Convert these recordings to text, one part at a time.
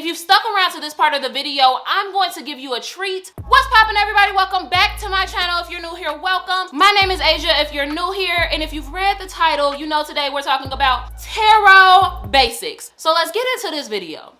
if you've stuck around to this part of the video, I'm going to give you a treat. What's poppin', everybody? Welcome back to my channel. If you're new here, welcome. My name is Asia if you're new here, and if you've read the title, you know today we're talking about tarot basics. So let's get into this video.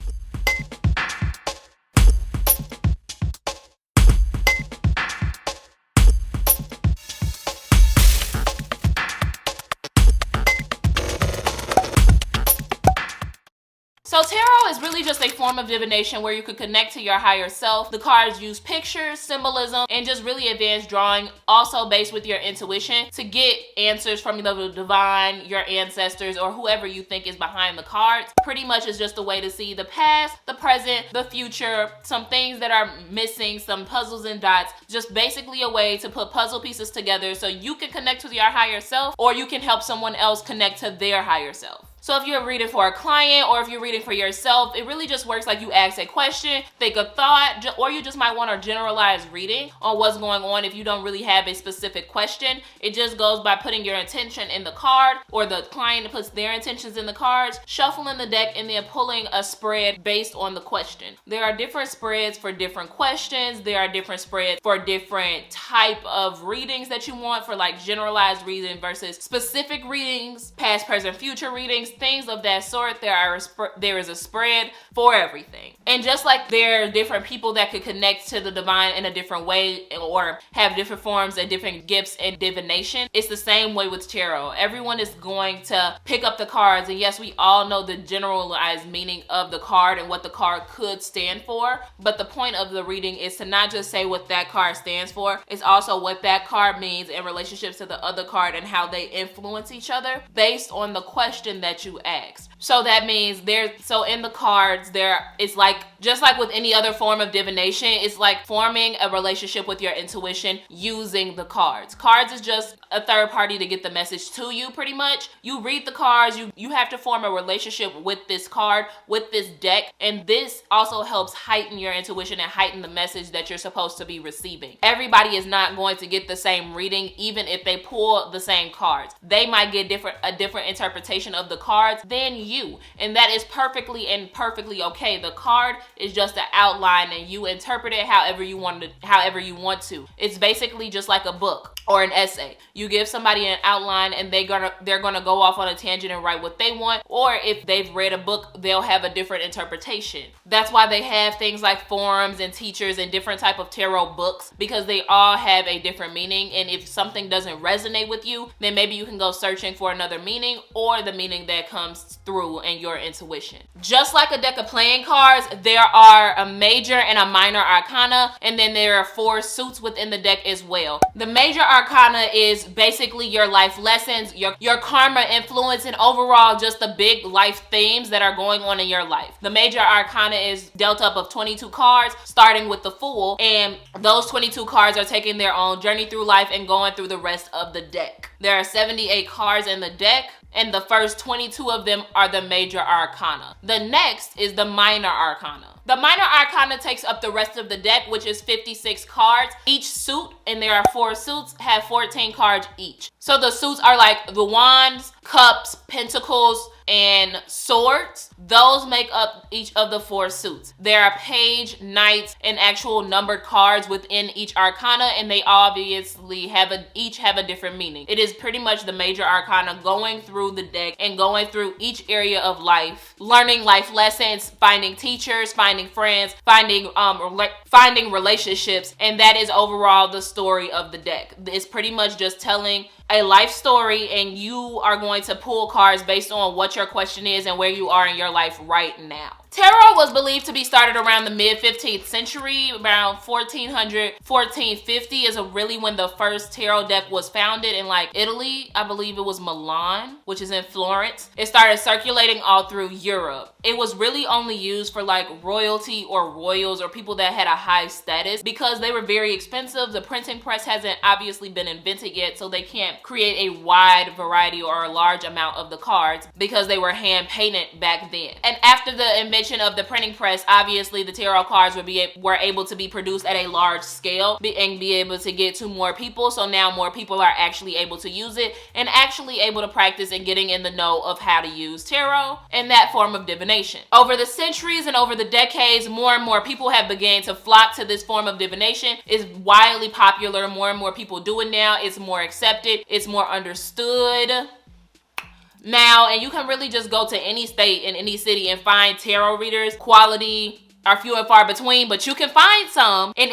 So tarot is really just a form of divination where you could connect to your higher self. The cards use pictures, symbolism, and just really advanced drawing, also based with your intuition, to get answers from the divine, your ancestors, or whoever you think is behind the cards. Pretty much is just a way to see the past, the present, the future, some things that are missing, some puzzles and dots. Just basically a way to put puzzle pieces together so you can connect with your higher self, or you can help someone else connect to their higher self. So if you're reading for a client or if you're reading for yourself, it really just works like you ask a question, think a thought, or you just might want a generalized reading on what's going on if you don't really have a specific question. It just goes by putting your intention in the card, or the client puts their intentions in the cards, shuffling the deck, and then pulling a spread based on the question. There are different spreads for different questions. There are different spreads for different type of readings that you want, for like generalized reading versus specific readings, past, present, future readings, things of that sort. There is a spread for everything. And just like there are different people that could connect to the divine in a different way or have different forms and different gifts and divination, it's the same way with tarot. Everyone is going to pick up the cards, and yes, we all know the generalized meaning of the card and what the card could stand for, but the point of the reading is to not just say what that card stands for, it's also what that card means in relationships to the other card and how they influence each other based on the question that you asked. So that means so in the cards, it's like, just like with any other form of divination, it's like forming a relationship with your intuition using the cards. Cards is just a third party to get the message to you, pretty much. You read the cards, you have to form a relationship with this card, with this deck, and this also helps heighten your intuition and heighten the message that you're supposed to be receiving. Everybody is not going to get the same reading, even if they pull the same cards. They might get a different interpretation of the cards than you, and that is perfectly okay. The card is just an outline, and you interpret it however you want to. It's basically just like a book or an essay. You give somebody an outline, and they're gonna go off on a tangent and write what they want, or if they've read a book, they'll have a different interpretation. That's why they have things like forums and teachers and different type of tarot books, because they all have a different meaning, and if something doesn't resonate with you, then maybe you can go searching for another meaning, or the meaning that comes through in your intuition. Just like a deck of playing cards, there are a major and a minor arcana, and then there are 4 suits within the deck as well. The major arcana is basically your life lessons, your karma influence, and overall just the big life themes that are going on in your life. The major arcana is dealt up of 22 cards, starting with the Fool, and those 22 cards are taking their own journey through life and going through the rest of the deck. There are 78 cards in the deck, and the first 22 of them are the major arcana. The next is the minor arcana. The minor arcana takes up the rest of the deck, which is 56 cards. Each suit, and there are 4 suits, have 14 cards each. So the suits are like the Wands, Cups, Pentacles, and Swords. Those make up each of the 4 suits. There are Page, Knights, and actual numbered cards within each arcana, and they obviously each have a different meaning. It is pretty much the major arcana going through the deck and going through each area of life, learning life lessons, finding teachers, finding friends, finding relationships, and that is overall the story of the deck. It's pretty much just telling a life story, and you are going to pull cards based on what your question is and where you are in your life right now. Tarot was believed to be started around the mid-15th century, around 1400, 1450 is really when the first tarot deck was founded in like Italy. I believe it was Milan, which is in Florence. It started circulating all through Europe. It was really only used for like royalty or royals or people that had a high status because they were very expensive. The printing press hasn't obviously been invented yet, so they can't create a wide variety or a large amount of the cards because they were hand painted back then. And after the invention invention of the printing press, obviously the tarot cards were able to be produced at a large scale and be able to get to more people. So now more people are actually able to use it and actually able to practice and getting in the know of how to use tarot and that form of divination. Over the centuries and over the decades, more and more people have begun to flock to this form of divination. It's widely popular. More and more people do it now. It's more accepted. It's more understood now, and you can really just go to any state in any city and find tarot readers. Quality are few and far between, but you can find some in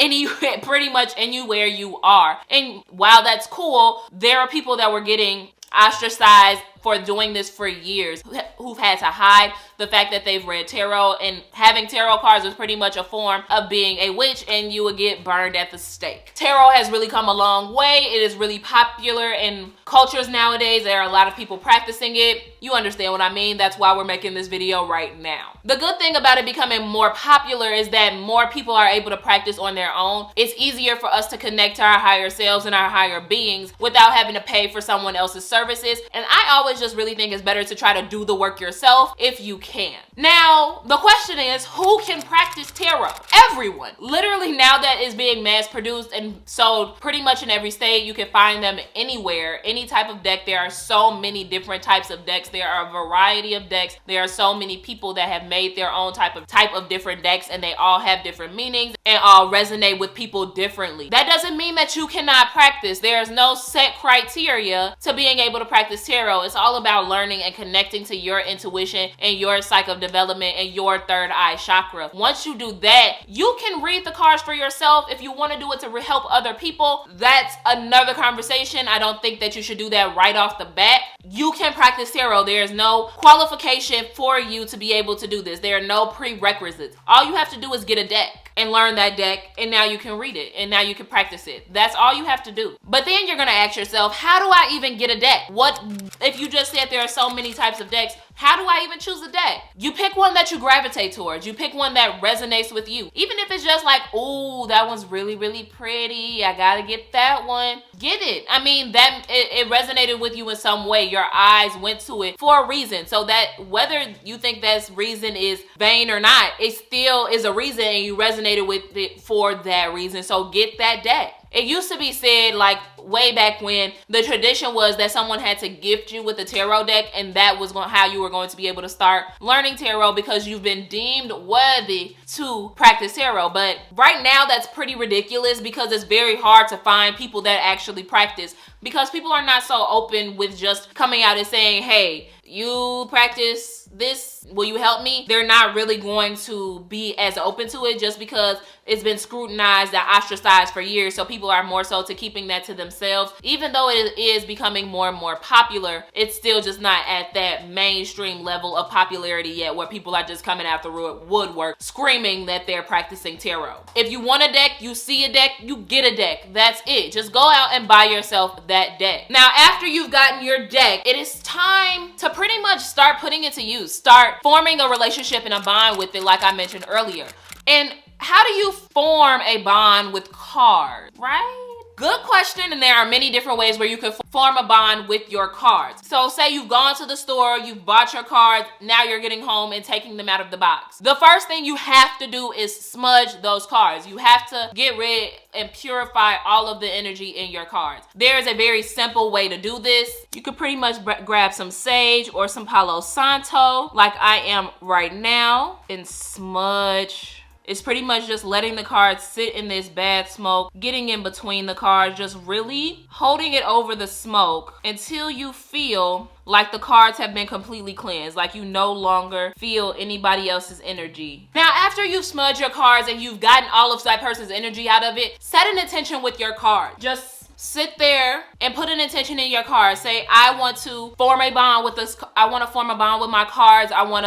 pretty much anywhere you are. And while that's cool, there are people that were getting ostracized for doing this for years, who've had to hide the fact that they've read tarot, and having tarot cards was pretty much a form of being a witch, and you would get burned at the stake. Tarot has really come a long way. It is really popular in cultures nowadays. There are a lot of people practicing it. You understand what I mean? That's why we're making this video right now. The good thing about it becoming more popular is that more people are able to practice on their own. It's easier for us to connect to our higher selves and our higher beings without having to pay for someone else's services. And I always just really think it's better to try to do the work yourself if you can. Now, the question is, who can practice tarot? Everyone. Literally, now that it's being mass produced and sold pretty much in every state, you can find them anywhere, any type of deck. There are so many different types of decks. There are a variety of decks. There are so many people that have made their own type of different decks, and they all have different meanings and all resonate with people differently. That doesn't mean that you cannot practice. There's no set criteria to being able to practice tarot. It's all about learning and connecting to your intuition and your cycle of development and your third eye chakra. Once you do that, you can read the cards for yourself. If you want to do it to help other people, that's another conversation. I don't think that you should do that right off the bat. You can practice tarot. There's no qualification for you to be able to do this. There are no prerequisites. All you have to do is get a deck and learn that deck, and now you can read it, and now you can practice it. That's all you have to do. But then you're gonna ask yourself, how do I even get a deck? What if you just said there are so many types of decks? How do I even choose a deck? You pick one that you gravitate towards. You pick one that resonates with you. Even if it's just like, oh, that one's really, really pretty. I gotta get that one. Get it. I mean, it resonated with you in some way. Your eyes went to it for a reason. So that whether you think that reason is vain or not, it still is a reason, and you resonated with it for that reason. So get that deck. It used to be said, like way back when, the tradition was that someone had to gift you with a tarot deck, and that was how you were going to be able to start learning tarot, because you've been deemed worthy to practice tarot. But right now, that's pretty ridiculous, because it's very hard to find people that actually practice, because people are not so open with just coming out and saying, hey, you practice this, will you help me? They're not really going to be as open to it, just because it's been scrutinized and ostracized for years. So people are more so to keeping that to themselves. Even though it is becoming more and more popular, it's still just not at that mainstream level of popularity yet, where people are just coming out the woodwork screaming that they're practicing tarot. If you want a deck, you see a deck, you get a deck. That's it. Just go out and buy yourself that deck. Now, after you've gotten your deck, it is time to pretty much start putting it to use. Start forming a relationship and a bond with it, like I mentioned earlier. And how do you form a bond with cards, right? Good question, and there are many different ways where you can form a bond with your cards. So say you've gone to the store, you've bought your cards, now you're getting home and taking them out of the box. The first thing you have to do is smudge those cards. You have to get rid and purify all of the energy in your cards. There is a very simple way to do this. You could pretty much grab some sage or some Palo Santo, like I am right now, and smudge. It's pretty much just letting the cards sit in this bad smoke, getting in between the cards, just really holding it over the smoke until you feel like the cards have been completely cleansed, like you no longer feel anybody else's energy. Now, after you've smudged your cards and you've gotten all of that person's energy out of it, set an intention with your card. Just sit there and put an intention in your card. Say, I want to form a bond with this. I want to form a bond with my cards. I want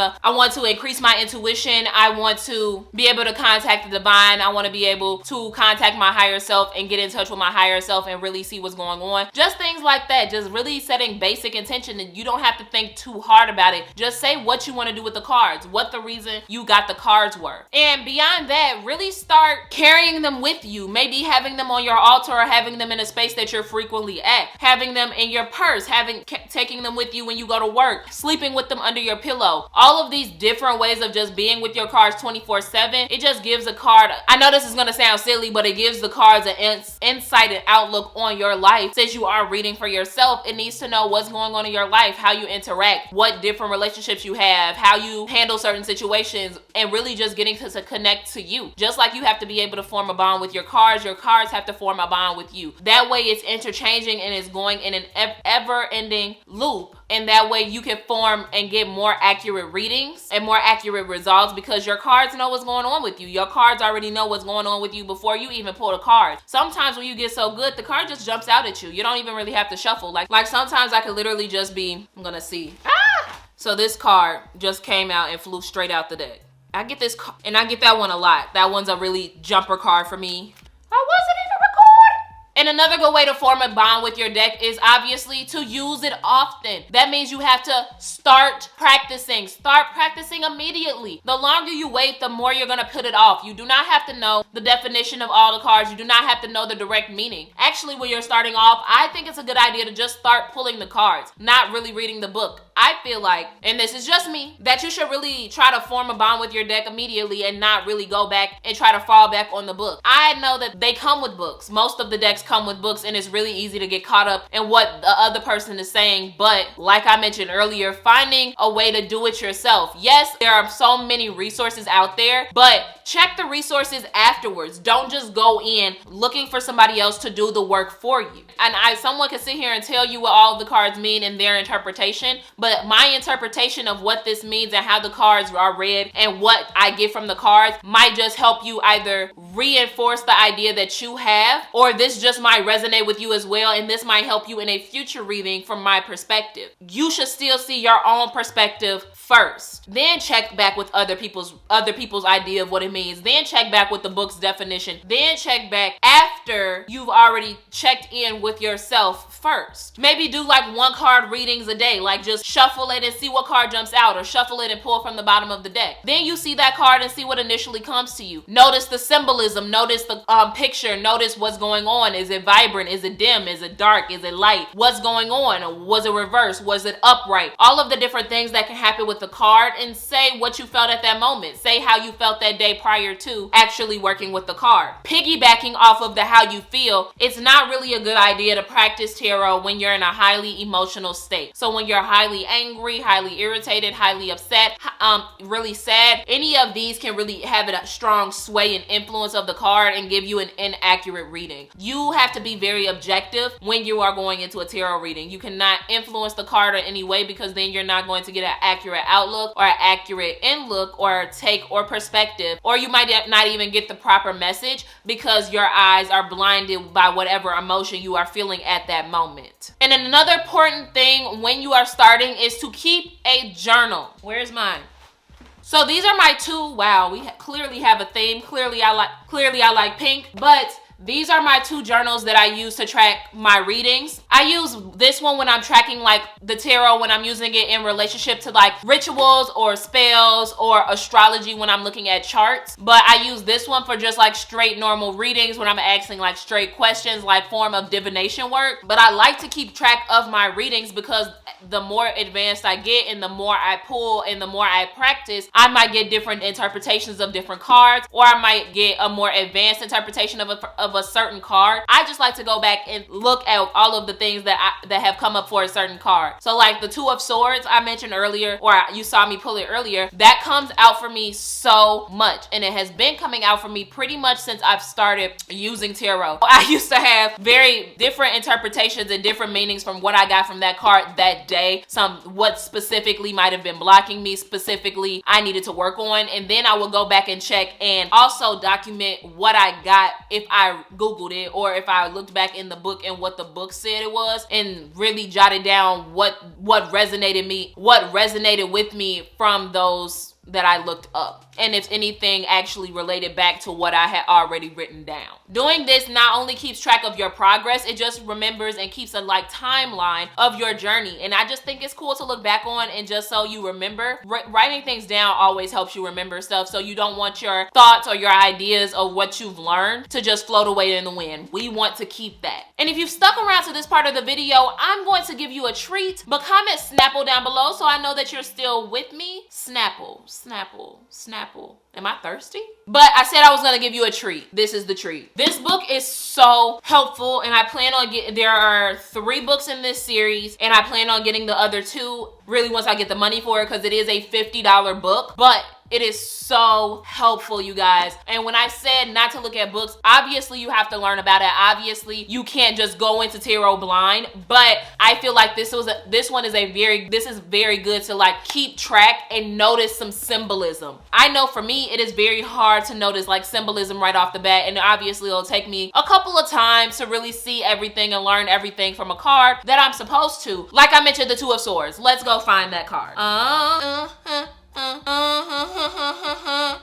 to increase my intuition. I want to be able to contact the divine. I want to be able to contact my higher self and get in touch with my higher self and really see what's going on. Just things like that. Just really setting basic intention, and you don't have to think too hard about it. Just say what you want to do with the cards, what the reason you got the cards were. And beyond that, really start carrying them with you. Maybe having them on your altar or having them in a space space that you're frequently at, having them in your purse, taking them with you when you go to work, sleeping with them under your pillow. All of these different ways of just being with your cards 24/7, it just gives a card, I know this is going to sound silly, but it gives the cards an insight and outlook on your life. Since you are reading for yourself, it needs to know what's going on in your life, how you interact, what different relationships you have, how you handle certain situations, and really just getting to connect to you. Just like you have to be able to form a bond with your cards have to form a bond with you. That way it's interchanging and it's going in an ever-ending loop. And that way you can form and get more accurate readings and more accurate results because your cards know what's going on with you. Your cards already know what's going on with you before you even pull the card. Sometimes when you get so good, the card just jumps out at you. You don't even really have to shuffle. Like sometimes I could literally just be, I'm gonna see. So this card just came out and flew straight out the deck. I get this, and I get that one a lot. That one's a really jumper card for me. I wasn't even recording. And another good way to form a bond with your deck is obviously to use it often. That means you have to start practicing. Start practicing immediately. The longer you wait, the more you're going to put it off. You do not have to know the definition of all the cards. You do not have to know the direct meaning. Actually, when you're starting off, I think it's a good idea to just start pulling the cards, not really reading the book. I feel like, and this is just me, that you should really try to form a bond with your deck immediately and not really go back and try to fall back on the book. I know that they come with books. Most of the decks come with books, and it's really easy to get caught up in what the other person is saying. But like I mentioned earlier, finding a way to do it yourself. Yes, there are so many resources out there, but check the resources afterwards. Don't just go in looking for somebody else to do the work for you. And someone can sit here and tell you what all the cards mean in their interpretation, but my interpretation of what this means and how the cards are read and what I get from the cards might just help you either reinforce the idea that you have, or this just might resonate with you as well, and this might help you in a future reading from my perspective. You should still see your own perspective first, then check back with other people's idea of what it means, then check back with the book's definition, then check back after you've already checked in with yourself first. Maybe do like 1 card readings a day, like just shuffle it and see what card jumps out, or shuffle it and pull from the bottom of the deck. Then you see that card and see what initially comes to you. Notice the symbolism, notice the picture, notice what's going on. Is it vibrant? Is it dim? Is it dark? Is it light? What's going on? Was it reversed? Was it upright? All of the different things that can happen with the card, and say what you felt at that moment. Say how you felt that day prior to actually working with the card. Piggybacking off of the how you feel, it's not really a good idea to practice tarot when you're in a highly emotional state. So when you're highly angry, highly irritated, highly upset, really sad, any of these can really have a strong sway and influence of the card and give you an inaccurate reading. You have to be very objective when you are going into a tarot reading. You cannot influence the card in any way, because then you're not going to get an accurate outlook or an accurate in-look or take or perspective, or you might not even get the proper message because your eyes are blinded by whatever emotion you are feeling at that moment. And then another important thing when you are starting is to keep a journal. Where's mine? So these are my 2. Wow, we clearly have a theme. Clearly I like pink, but these are my 2 journals that I use to track my readings. I use this one when I'm tracking like the tarot, when I'm using it in relationship to like rituals or spells or astrology when I'm looking at charts. But I use this one for just like straight normal readings when I'm asking like straight questions, like form of divination work. But I like to keep track of my readings because the more advanced I get and the more I pull and the more I practice, I might get different interpretations of different cards, or I might get a more advanced interpretation of a certain card. I just like to go back and look at all of the things that have come up for a certain card. So like the 2 of Swords I mentioned earlier, or you saw me pull it earlier, that comes out for me so much, and it has been coming out for me pretty much since I've started using tarot. I used to have very different interpretations and different meanings from what I got from that card that day. What specifically might have been blocking me, specifically I needed to work on, and then I would go back and check and also document what I got if I Googled it, or if I looked back in the book and what the book said it was, and really jotted down what resonated with me from those that I looked up. and if anything actually related back to what I had already written down. Doing this not only keeps track of your progress, it just remembers and keeps a like timeline of your journey. And I just think it's cool to look back on, and just so you remember. Writing things down always helps you remember stuff, so you don't want your thoughts or your ideas of what you've learned to just float away in the wind. We want to keep that. And if you've stuck around to this part of the video, I'm going to give you a treat, but comment Snapple down below so I know that you're still with me. Snapple, Snapple, Snapple. Am I thirsty? But I said I was gonna give you a treat. This is the treat. This book is so helpful, and I plan on getting, there are 3 books in this series, and I plan on getting the other 2 really once I get the money for it, because it is a $50 book, but it is so helpful, you guys. And when I said not to look at books, obviously you have to learn about it. Obviously you can't just go into tarot blind, but I feel like this one is very good to like keep track and notice some symbolism. I know for me, it is very hard to notice like symbolism right off the bat, and obviously it'll take me a couple of times to really see everything and learn everything from a card that I'm supposed to. Like I mentioned, the Two of Swords. Let's go find that card.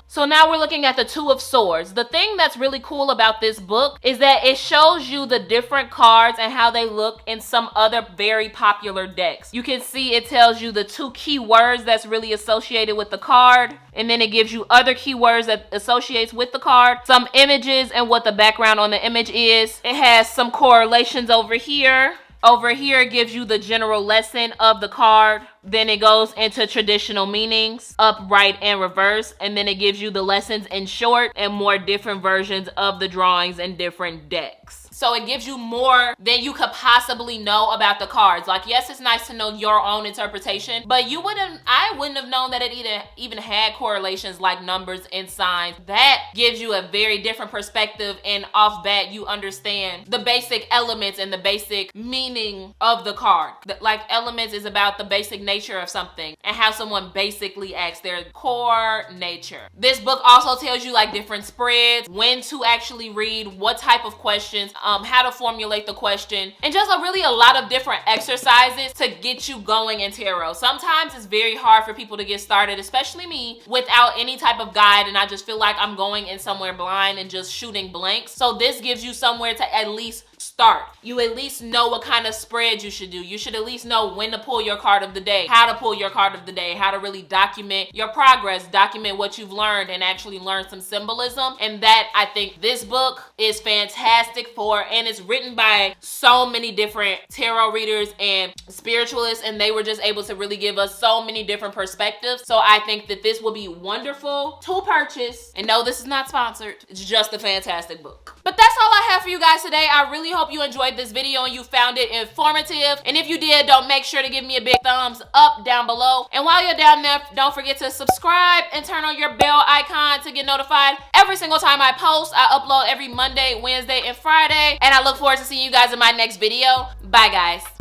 So now we're looking at the Two of Swords. The thing that's really cool about this book is that it shows you the different cards and how they look in some other very popular decks. You can see it tells you the 2 key words that's really associated with the card, and then it gives you other keywords that associates with the card, some images and what the background on the image is. It has some correlations over here. Over here, it gives you the general lesson of the card. Then it goes into traditional meanings, upright and reverse. And then it gives you the lessons in short and more different versions of the drawings and different decks. So it gives you more than you could possibly know about the cards. Like, yes, it's nice to know your own interpretation, but I wouldn't have known that it even had correlations like numbers and signs. That gives you a very different perspective, and off bat, you understand the basic elements and the basic meaning of the card. Like, elements is about the basic nature of something and how someone basically acts, their core nature. This book also tells you like different spreads, when to actually read, what type of questions, how to formulate the question, and just really a lot of different exercises to get you going in tarot. Sometimes it's very hard for people to get started, especially me, without any type of guide, and I just feel like I'm going in somewhere blind and just shooting blanks. So this gives you somewhere to at least start. You at least know what kind of spread you should do. You should at least know when to pull your card of the day, how to pull your card of the day, how to really document your progress, document what you've learned, and actually learn some symbolism. And that, I think this book is fantastic for, and it's written by so many different tarot readers and spiritualists, and they were just able to really give us so many different perspectives. So I think that this will be wonderful to purchase. And no, this is not sponsored. It's just a fantastic book. But that's all I have for you guys today. I really hope you enjoyed this video and you found it informative. And if you did, don't make sure to give me a big thumbs up down below. And while you're down there, don't forget to subscribe and turn on your bell icon to get notified every single time I post. I upload every Monday, Wednesday, and Friday. And I look forward to seeing you guys in my next video. Bye, guys.